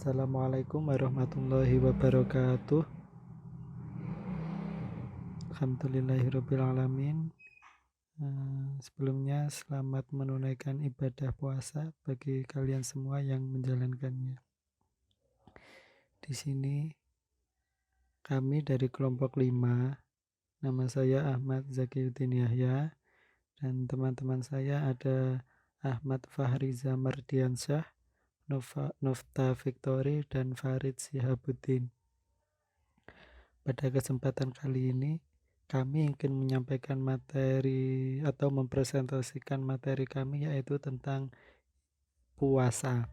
Assalamualaikum warahmatullahi wabarakatuh. Alhamdulillahirrabbilalamin. Sebelumnya selamat menunaikan ibadah puasa bagi kalian semua yang menjalankannya. Di sini kami dari kelompok 5. Nama saya Ahmad Zakiyuddin Yahya dan teman-teman saya ada Ahmad Fahriza Mardiansyah, Nofta Victory, dan Farid Sihabuddin. Pada kesempatan kali ini kami ingin menyampaikan materi atau mempresentasikan materi kami, yaitu tentang puasa.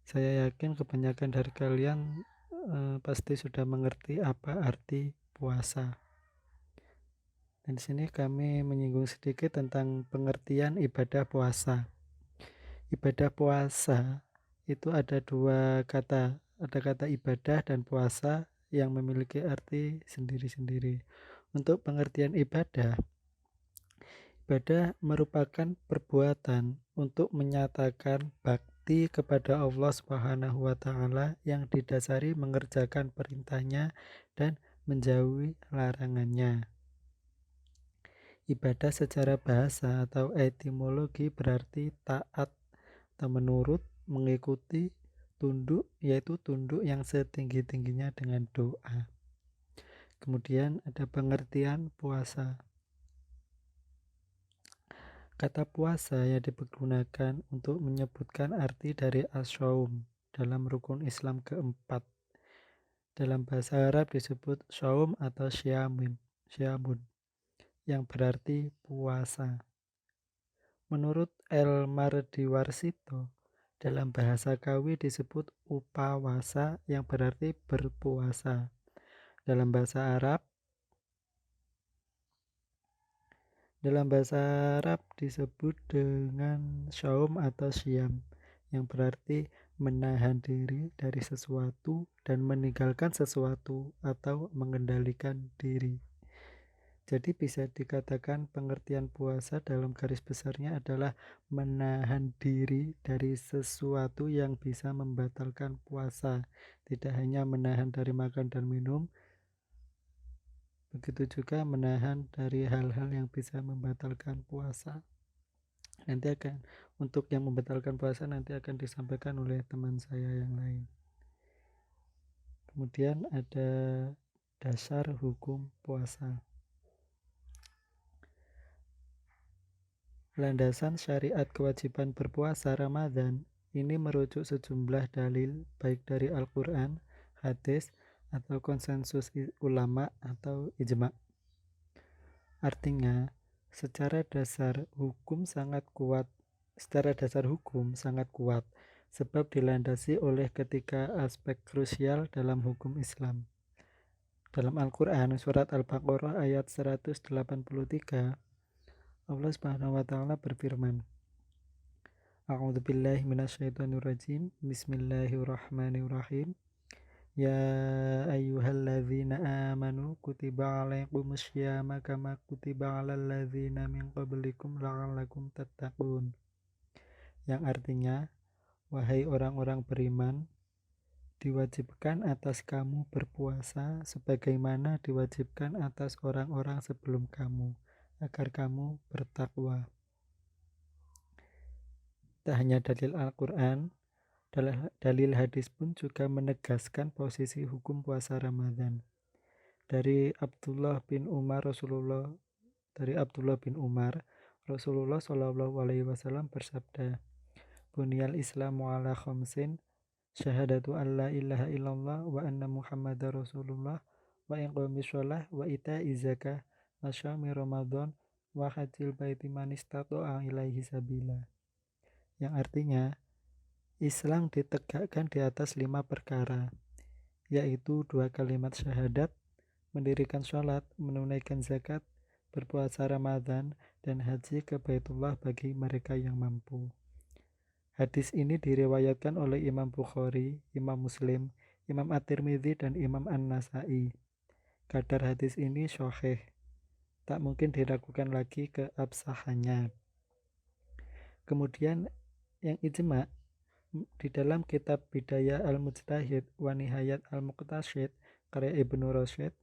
Saya yakin kebanyakan dari kalian pasti sudah mengerti apa arti puasa. Dan di sini kami menyinggung sedikit tentang pengertian ibadah puasa. Ibadah puasa itu ada dua kata, ada kata ibadah dan puasa yang memiliki arti sendiri-sendiri. Untuk pengertian ibadah merupakan perbuatan untuk menyatakan bakti kepada Allah Subhanahu wa Ta'ala yang didasari mengerjakan perintahnya dan menjauhi larangannya. Ibadah secara bahasa atau etimologi berarti taat atau menurut, mengikuti, tunduk, yaitu tunduk yang setinggi-tingginya dengan doa. Kemudian ada pengertian puasa. Kata puasa yang dipergunakan untuk menyebutkan arti dari as-shaum dalam rukun Islam keempat. Dalam bahasa Arab disebut syaum atau syamun, yang berarti puasa. Menurut El-Mardiwarsito, dalam bahasa Kawi disebut upawasa yang berarti berpuasa. Dalam bahasa Arab disebut dengan syaum atau syam yang berarti menahan diri dari sesuatu dan meninggalkan sesuatu atau mengendalikan diri. Jadi bisa dikatakan pengertian puasa dalam garis besarnya adalah menahan diri dari sesuatu yang bisa membatalkan puasa. Tidak hanya menahan dari makan dan minum, begitu juga menahan dari hal-hal yang bisa membatalkan puasa. Untuk yang membatalkan puasa nanti akan disampaikan oleh teman saya yang lain. Kemudian ada dasar hukum puasa. Landasan syariat kewajiban berpuasa Ramadan ini merujuk sejumlah dalil baik dari Al-Quran, hadis, atau konsensus ulama atau ijma'. Artinya, secara dasar hukum sangat kuat sebab dilandasi oleh ketiga aspek krusial dalam hukum Islam. Dalam Al-Quran surat Al-Baqarah ayat 183, Allah Subhanahu wa Ta'ala berfirman, A'udzubillahi minasyaitonirrajim. Bismillahirrahmanirrahim. Ya ayyuhalladzina amanu kutiba alaikumussyama kama kutiba alal ladzina min qablikum la'allakum tattaqun. Yang artinya, wahai orang-orang beriman, diwajibkan atas kamu berpuasa sebagaimana diwajibkan atas orang-orang sebelum kamu, agar kamu bertakwa. Tak hanya dalil Al-Quran, dalil hadis pun juga menegaskan posisi hukum puasa Ramadan. Dari Abdullah bin Umar, Rasulullah Shallallahu Alaihi Wasallam bersabda, Bunyal Islamu ala khamsin, syahadatu an la ilaha illallah wa anna Muhammadar Rasulullah wa iqamis shalah wa ita'iz zakah wa syami Ramadan wa hajjil baiti man istata'a ilaihi sabila. Yang artinya, Islam ditegakkan di atas 5 perkara, yaitu 2 kalimat syahadat, mendirikan sholat, menunaikan zakat, berpuasa Ramadan, dan haji ke Baitullah bagi mereka yang mampu. Hadis ini diriwayatkan oleh Imam Bukhari, Imam Muslim, Imam At-Tirmidzi, dan Imam An-Nasai. Kadar hadis ini sahih, tak mungkin diragukan lagi keabsahannya. Kemudian yang ijma' Di dalam kitab Bidayah Al-Mujtahid wa Nihayat Al-Muqtasyid karya Ibnu Rusyd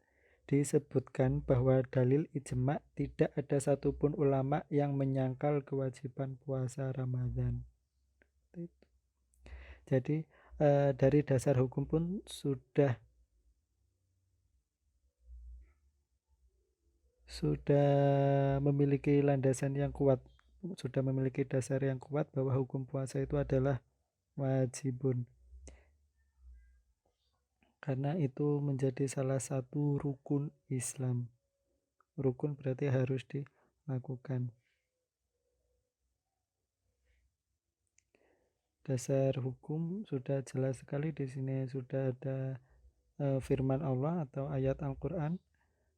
disebutkan bahwa dalil ijma tidak ada satupun ulama yang menyangkal kewajiban puasa Ramadan. Jadi dari dasar hukum pun sudah memiliki landasan yang kuat, sudah memiliki dasar yang kuat bahwa hukum puasa itu adalah wajibun, karena itu menjadi salah satu rukun Islam. Rukun berarti harus dilakukan. Dasar hukum sudah jelas sekali di sini, sudah ada firman Allah atau ayat Al-Quran,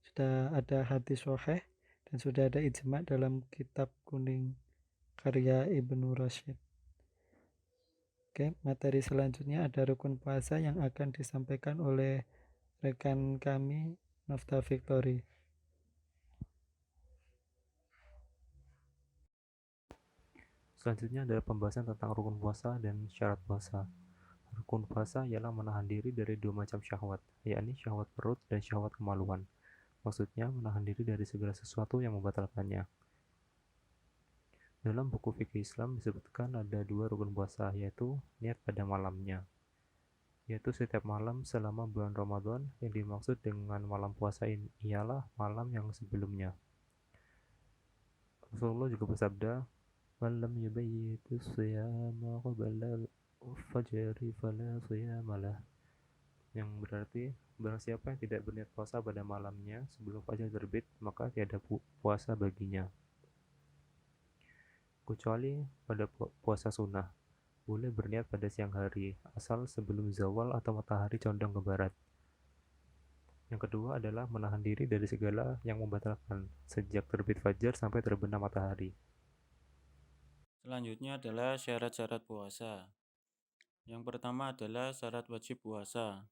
sudah ada hadis sahih, dan sudah ada ijma dalam kitab kuning karya Ibnu Rusyd. Oke, materi selanjutnya ada rukun puasa yang akan disampaikan oleh rekan kami, Nofta Victory. Selanjutnya adalah pembahasan tentang rukun puasa dan syarat puasa. Rukun puasa ialah menahan diri dari dua macam syahwat, yakni syahwat perut dan syahwat kemaluan. Maksudnya menahan diri dari segala sesuatu yang membatalkannya. Dalam buku fikih Islam disebutkan ada dua rukun puasa, yaitu niat pada malamnya, yaitu setiap malam selama bulan Ramadan. Yang dimaksud dengan malam puasa ini ialah malam yang sebelumnya. Rasulullah juga bersabda, "Man lam yubayyitu siyama qabla al-fajri fala siyama lah." Yang berarti barang siapa yang tidak berniat puasa pada malamnya sebelum fajar terbit, maka tiada puasa baginya. Kecuali pada puasa sunnah, boleh berniat pada siang hari, asal sebelum zawal atau matahari condong ke barat. Yang kedua adalah menahan diri dari segala yang membatalkan, sejak terbit fajar sampai terbenam matahari. Selanjutnya adalah syarat-syarat puasa. Yang pertama adalah syarat wajib puasa.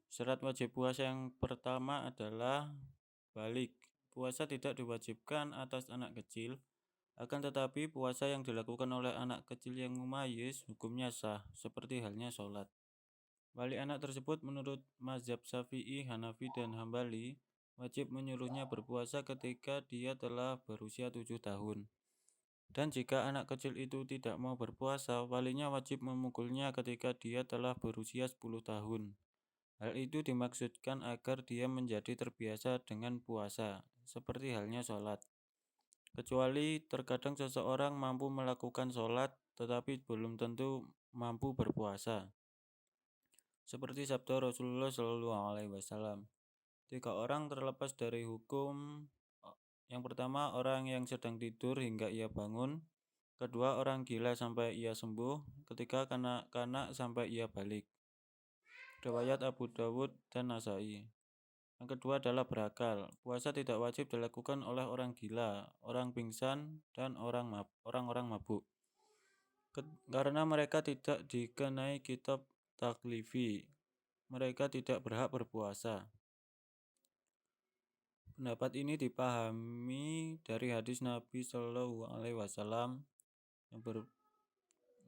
Syarat wajib puasa yang pertama adalah balik. Puasa tidak diwajibkan atas anak kecil, akan tetapi puasa yang dilakukan oleh anak kecil yang mumayyiz hukumnya sah, seperti halnya sholat. Wali anak tersebut menurut mazhab Syafi'i, Hanafi, dan Hambali wajib menyuruhnya berpuasa ketika dia telah berusia 7 tahun. Dan jika anak kecil itu tidak mau berpuasa, walinya wajib memukulnya ketika dia telah berusia 10 tahun. Hal itu dimaksudkan agar dia menjadi terbiasa dengan puasa, seperti halnya sholat. Kecuali terkadang seseorang mampu melakukan sholat, tetapi belum tentu mampu berpuasa. Seperti sabda Rasulullah SAW, 3 orang terlepas dari hukum. Yang pertama, orang yang sedang tidur hingga ia bangun. Kedua, orang gila sampai ia sembuh. Ketiga, kanak-kanak sampai ia balik. Riwayat Abu Dawud dan Nasai. Yang kedua adalah berakal. Puasa tidak wajib dilakukan oleh orang gila, orang pingsan, dan orang-orang mabuk, karena mereka tidak dikenai kitab taklifi. Mereka tidak berhak berpuasa. Pendapat ini dipahami dari hadis Nabi Shallallahu Alaihi Wasallam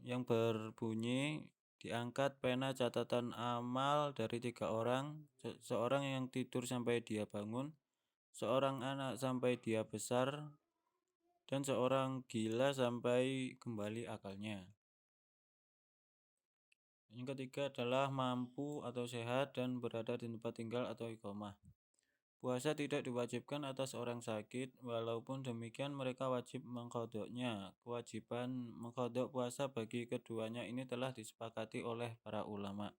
yang berbunyi, diangkat pena catatan amal dari 3 orang, seorang yang tidur sampai dia bangun, seorang anak sampai dia besar, dan seorang gila sampai kembali akalnya. Yang ketiga adalah mampu atau sehat dan berada di tempat tinggal atau iqamah. Puasa tidak diwajibkan atas orang sakit, walaupun demikian mereka wajib mengqadoknya. Kewajiban mengqadok puasa bagi keduanya ini telah disepakati oleh para ulama.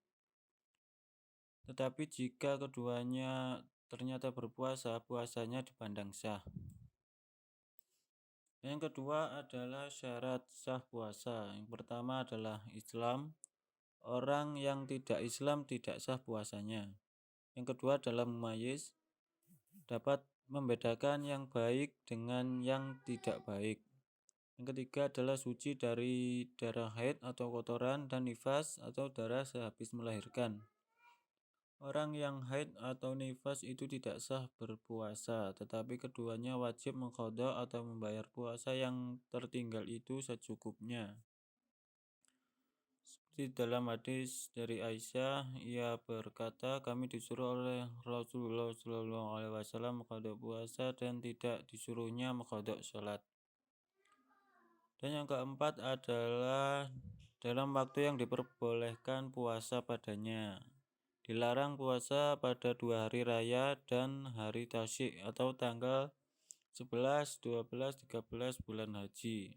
Tetapi jika keduanya ternyata berpuasa, puasanya dipandang sah. Yang kedua adalah syarat sah puasa. Yang pertama adalah Islam. Orang yang tidak Islam tidak sah puasanya. Yang kedua adalah mumayyiz, dapat membedakan yang baik dengan yang tidak baik. Yang ketiga adalah suci dari darah haid atau kotoran dan nifas atau darah sehabis melahirkan. Orang yang haid atau nifas itu tidak sah berpuasa, tetapi keduanya wajib mengqadha atau membayar puasa yang tertinggal itu secukupnya. Di dalam hadis dari Aisyah, ia berkata, kami disuruh oleh Rasulullah SAW mengqadha puasa dan tidak disuruhnya mengqadha sholat. Dan yang keempat adalah dalam waktu yang diperbolehkan puasa padanya. Dilarang puasa pada 2 hari raya dan hari tasyrik atau tanggal 11, 12, 13 bulan haji.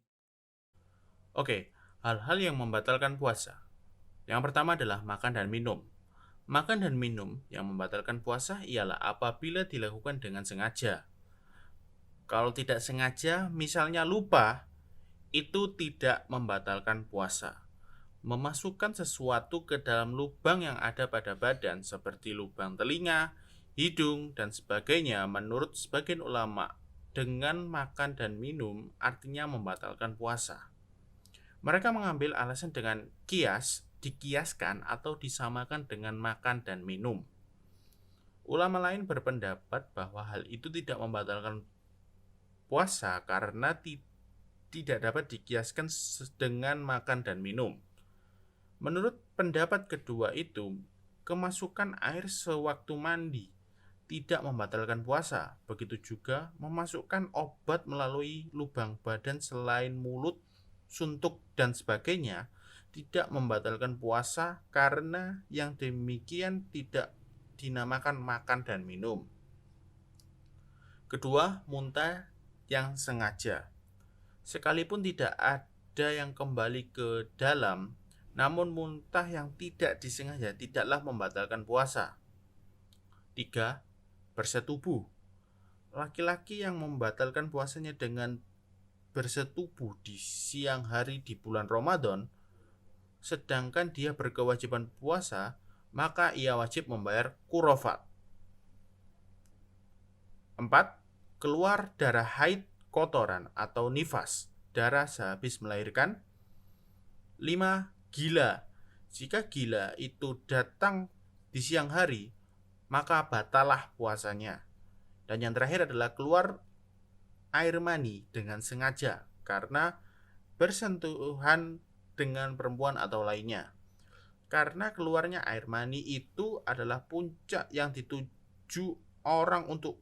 Oke, hal-hal yang membatalkan puasa. Yang pertama adalah makan dan minum. Makan dan minum yang membatalkan puasa ialah apabila dilakukan dengan sengaja. Kalau tidak sengaja, misalnya lupa, itu tidak membatalkan puasa. Memasukkan sesuatu ke dalam lubang yang ada pada badan seperti lubang telinga, hidung, dan sebagainya menurut sebagian ulama dengan makan dan minum artinya membatalkan puasa. Mereka mengambil alasan dengan dikiaskan atau disamakan dengan makan dan minum. Ulama lain berpendapat bahwa hal itu tidak membatalkan puasa karena tidak dapat dikiaskan dengan makan dan minum. Menurut pendapat kedua itu, kemasukan air sewaktu mandi tidak membatalkan puasa. Begitu juga memasukkan obat melalui lubang badan selain mulut, suntuk, dan sebagainya tidak membatalkan puasa karena yang demikian tidak dinamakan makan dan minum. Kedua, muntah yang sengaja. Sekalipun tidak ada yang kembali ke dalam, namun muntah yang tidak disengaja tidaklah membatalkan puasa. 3. Bersetubuh. Laki-laki yang membatalkan puasanya dengan bersetubuh di siang hari di bulan Ramadan, sedangkan dia berkewajiban puasa, maka ia wajib membayar qurafat. 4. Keluar darah haid kotoran atau nifas, darah sehabis melahirkan. 5. Gila. Jika gila itu datang di siang hari, maka batalah puasanya. Dan yang terakhir adalah keluar air mani dengan sengaja karena bersentuhan dengan perempuan atau lainnya. Karena keluarnya air mani itu adalah puncak yang dituju orang untuk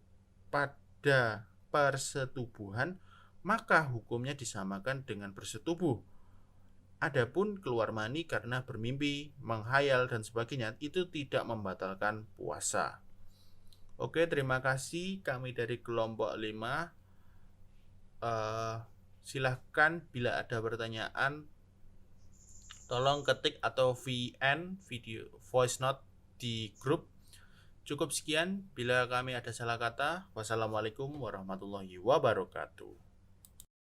pada persetubuhan, maka hukumnya disamakan dengan bersetubuh. Adapun keluar mani karena bermimpi, menghayal, dan sebagainya itu tidak membatalkan puasa. Oke, terima kasih. Kami dari kelompok 5. Silahkan bila ada pertanyaan, tolong ketik atau VN, video voice note di grup. Cukup sekian. Bila kami ada salah kata, wassalamualaikum warahmatullahi wabarakatuh.